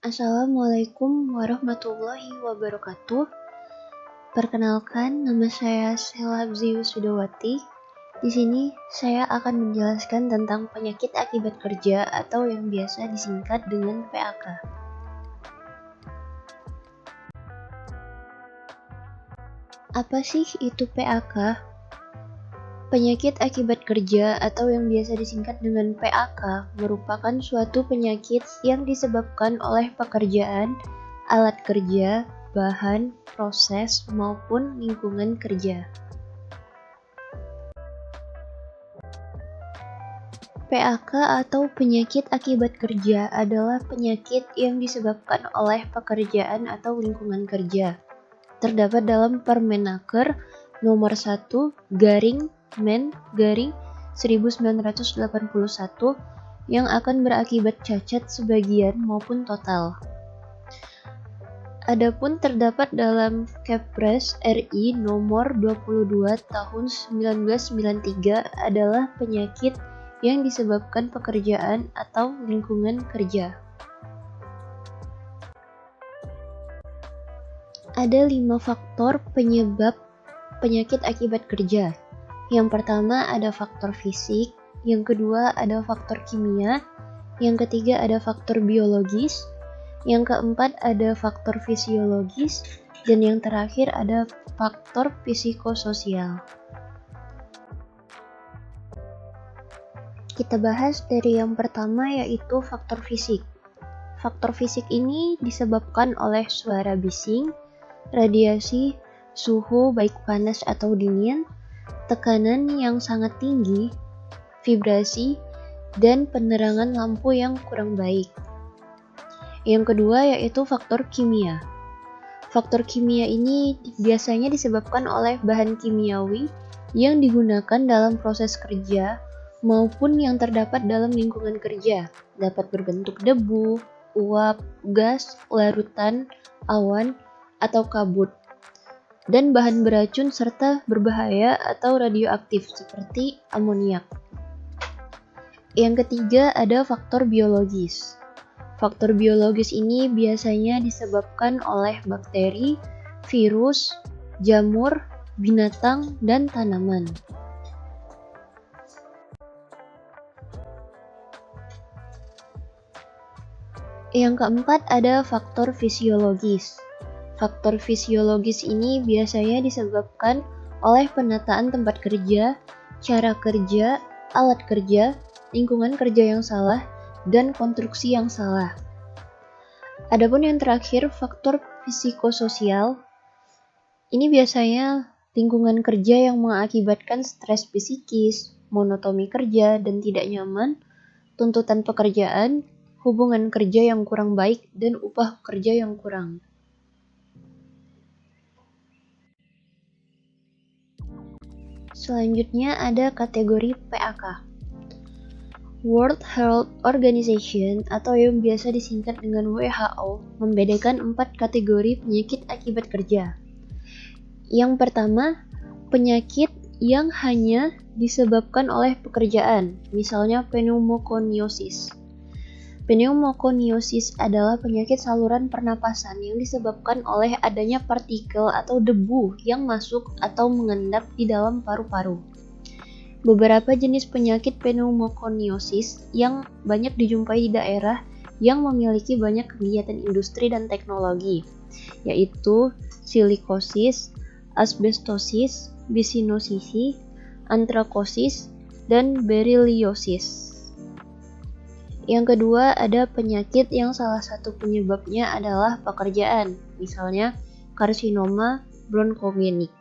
Assalamualaikum warahmatullahi wabarakatuh. Perkenalkan, nama saya Selabzi Wisudawati. Di sini saya akan menjelaskan tentang penyakit akibat kerja atau yang biasa disingkat dengan PAK. Apa sih itu PAK? Penyakit akibat kerja atau yang biasa disingkat dengan PAK merupakan suatu penyakit yang disebabkan oleh pekerjaan, alat kerja, bahan, proses, maupun lingkungan kerja. PAK atau penyakit akibat kerja adalah penyakit yang disebabkan oleh pekerjaan atau lingkungan kerja. Terdapat dalam Permenaker nomor 1/Men/1981 yang akan berakibat cacat sebagian maupun total. Adapun terdapat dalam Kepres RI nomor 22 tahun 1993 adalah penyakit yang disebabkan pekerjaan atau lingkungan kerja. Ada 5 faktor penyebab penyakit akibat kerja. Yang pertama ada faktor fisik, yang kedua ada faktor kimia, yang ketiga ada faktor biologis, yang keempat ada faktor fisiologis, dan yang terakhir ada faktor psikososial. Kita bahas dari yang pertama yaitu faktor fisik. Faktor fisik ini disebabkan oleh suara bising, radiasi, suhu baik panas atau dingin, tekanan yang sangat tinggi, vibrasi, dan penerangan lampu yang kurang baik. Yang kedua yaitu faktor kimia. Faktor kimia ini biasanya disebabkan oleh bahan kimiawi yang digunakan dalam proses kerja maupun yang terdapat dalam lingkungan kerja, dapat berbentuk debu, uap, gas, larutan, awan, atau kabut, dan bahan beracun serta berbahaya atau radioaktif seperti amoniak. Yang ketiga ada faktor biologis. Faktor biologis ini biasanya disebabkan oleh bakteri, virus, jamur, binatang, dan tanaman. Yang keempat ada faktor fisiologis. Faktor fisiologis ini biasanya disebabkan oleh penataan tempat kerja, cara kerja, alat kerja, lingkungan kerja yang salah, dan konstruksi yang salah. Adapun yang terakhir, faktor psikososial. Ini biasanya lingkungan kerja yang mengakibatkan stres psikis, monotoni kerja dan tidak nyaman, tuntutan pekerjaan, hubungan kerja yang kurang baik, dan upah kerja yang kurang. Selanjutnya ada kategori PAK. World Health Organization atau yang biasa disingkat dengan WHO membedakan 4 kategori penyakit akibat kerja. Yang pertama, penyakit yang hanya disebabkan oleh pekerjaan, misalnya pneumokoniosis. Pneumokoniosis adalah penyakit saluran pernapasan yang disebabkan oleh adanya partikel atau debu yang masuk atau mengendap di dalam paru-paru. Beberapa jenis penyakit pneumokoniosis yang banyak dijumpai di daerah yang memiliki banyak kegiatan industri dan teknologi, yaitu silikosis, asbestosis, bisinosisi, antrakosis, dan beriliosis. Yang kedua, ada penyakit yang salah satu penyebabnya adalah pekerjaan, misalnya karsinoma bronkogenik.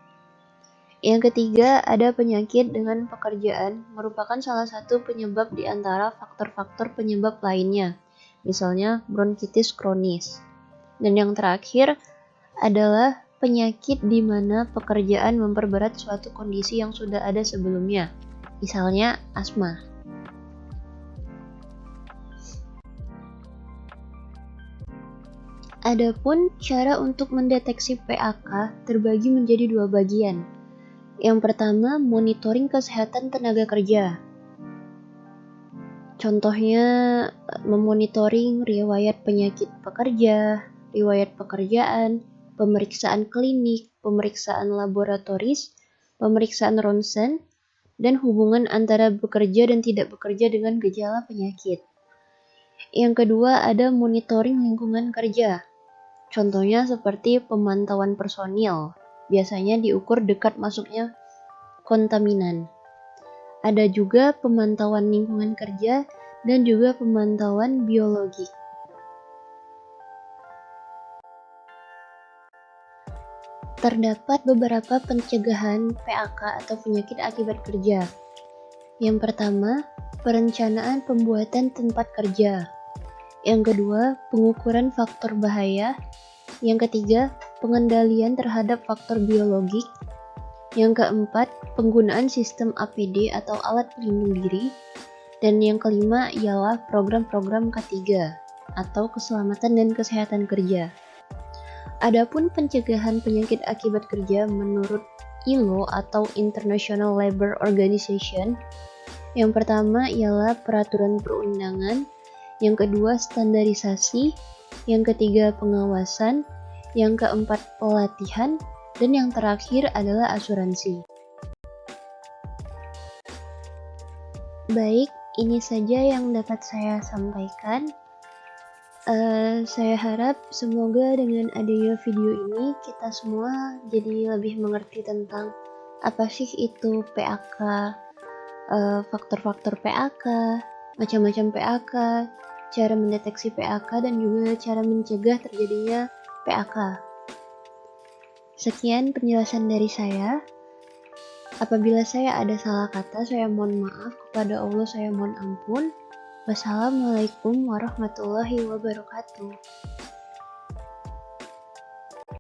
Yang ketiga, ada penyakit dengan pekerjaan merupakan salah satu penyebab di antara faktor-faktor penyebab lainnya, misalnya bronkitis kronis. Dan yang terakhir adalah penyakit di mana pekerjaan memperberat suatu kondisi yang sudah ada sebelumnya, misalnya asma. Adapun cara untuk mendeteksi PAK terbagi menjadi 2 bagian. Yang pertama, monitoring kesehatan tenaga kerja. Contohnya memonitoring riwayat penyakit pekerja, riwayat pekerjaan, pemeriksaan klinik, pemeriksaan laboratoris, pemeriksaan ronsen, dan hubungan antara bekerja dan tidak bekerja dengan gejala penyakit. Yang kedua ada monitoring lingkungan kerja. Contohnya seperti pemantauan personil, biasanya diukur dekat masuknya kontaminan. Ada juga pemantauan lingkungan kerja dan juga pemantauan biologi. Terdapat beberapa pencegahan PAK atau penyakit akibat kerja. Yang pertama, perencanaan pembuatan tempat kerja. Yang kedua, pengukuran faktor bahaya. Yang ketiga, pengendalian terhadap faktor biologik. Yang keempat, penggunaan sistem APD atau alat pelindung diri. Dan yang kelima ialah program-program K3 atau keselamatan dan kesehatan kerja. Adapun pencegahan penyakit akibat kerja menurut ILO atau International Labour Organization, yang pertama ialah peraturan perundangan, yang kedua standarisasi, yang ketiga pengawasan, yang keempat pelatihan, dan yang terakhir adalah asuransi. Baik, ini saja yang dapat saya sampaikan. Saya harap semoga dengan adanya video ini kita semua jadi lebih mengerti tentang apa sih itu PAK, faktor-faktor PAK, macam-macam PAK, cara mendeteksi PAK, dan juga cara mencegah terjadinya PAK. Sekian penjelasan dari saya. Apabila saya ada salah kata, saya mohon maaf. Kepada Allah saya mohon ampun. Wassalamualaikum warahmatullahi wabarakatuh.